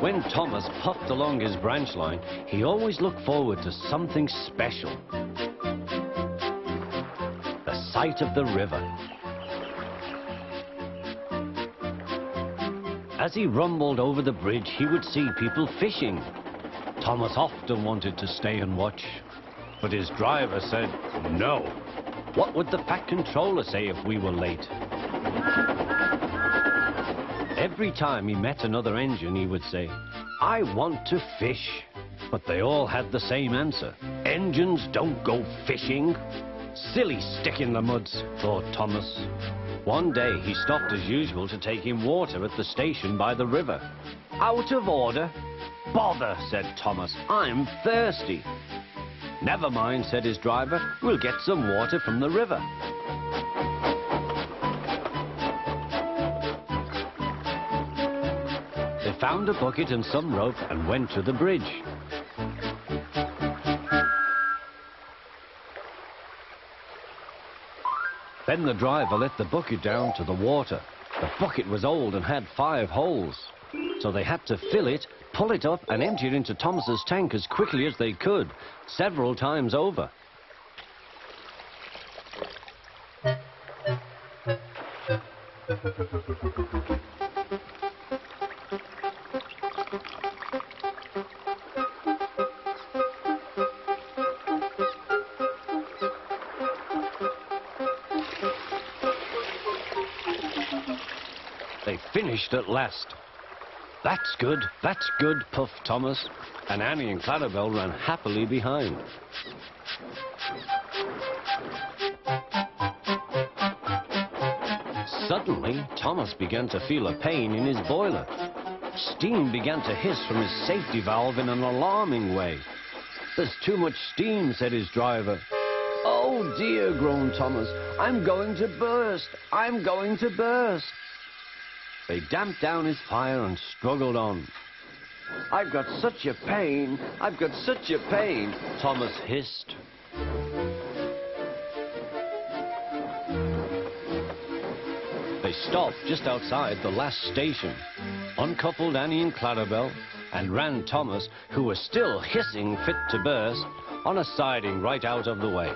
When Thomas puffed along his branch line, he always looked forward to something special. The sight of the river. As he rumbled over the bridge, he would see people fishing. Thomas often wanted to stay and watch, but his driver said no. What would the Fat Controller say if we were late? Every time he met another engine, he would say, "I want to fish." But they all had the same answer. "Engines don't go fishing." Silly stick in the muds, thought Thomas. One day he stopped as usual to take in water at the station by the river. "Out of order." "Bother," said Thomas, "I'm thirsty." "Never mind," said his driver, "we'll get some water from the river." They found a bucket and some rope and went to the bridge. Then the driver let the bucket down to the water. The bucket was old and had 5 holes. So they had to fill it, pull it up and empty it into Thomas's tank as quickly as they could, several times over. They finished at last. That's good, puffed Thomas, and Annie and Clarabel ran happily behind. Suddenly, Thomas began to feel a pain in his boiler. Steam began to hiss from his safety valve in an alarming way. "There's too much steam," said his driver. "Oh dear," groaned Thomas, "I'm going to burst, I'm going to burst." They damped down his fire and struggled on. "I've got such a pain, I've got such a pain," Thomas hissed. They stopped just outside the last station, uncoupled Annie and Clarabel, and ran Thomas, who was still hissing fit to burst, on a siding right out of the way.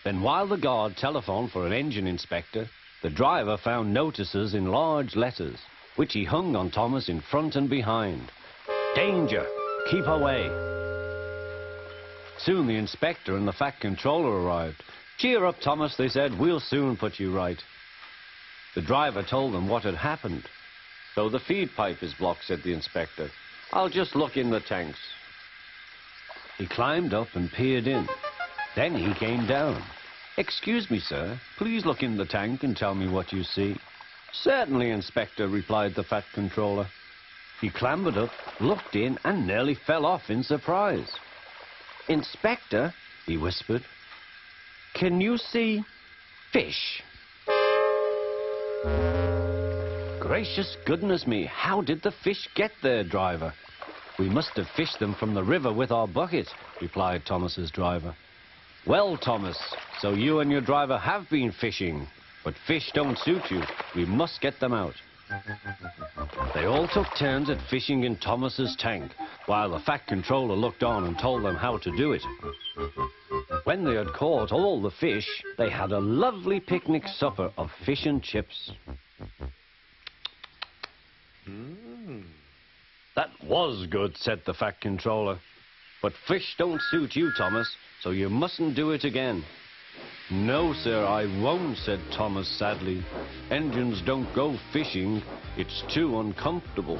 Then while the guard telephoned for an engine inspector, the driver found notices in large letters, which he hung on Thomas in front and behind. "Danger! Keep away!" Soon the inspector and the Fat Controller arrived. "Cheer up, Thomas," they said, "we'll soon put you right." The driver told them what had happened. "So the feed pipe is blocked," said the inspector. "I'll just look in the tanks." He climbed up and peered in. Then he came down. "Excuse me, sir, please look in the tank and tell me what you see." "Certainly, Inspector," replied the Fat Controller. He clambered up, looked in, and nearly fell off in surprise. "Inspector," he whispered, "can you see fish?" "Gracious goodness me, how did the fish get there, driver?" "We must have fished them from the river with our bucket," replied Thomas's driver. "Well, Thomas, so you and your driver have been fishing, but fish don't suit you. We must get them out." They all took turns at fishing in Thomas's tank, while the Fat Controller looked on and told them how to do it. When they had caught all the fish, they had a lovely picnic supper of fish and chips. "That was good," said the Fat Controller. "But fish don't suit you, Thomas, so you mustn't do it again." "No, sir, I won't," said Thomas sadly. "Engines don't go fishing. It's too uncomfortable."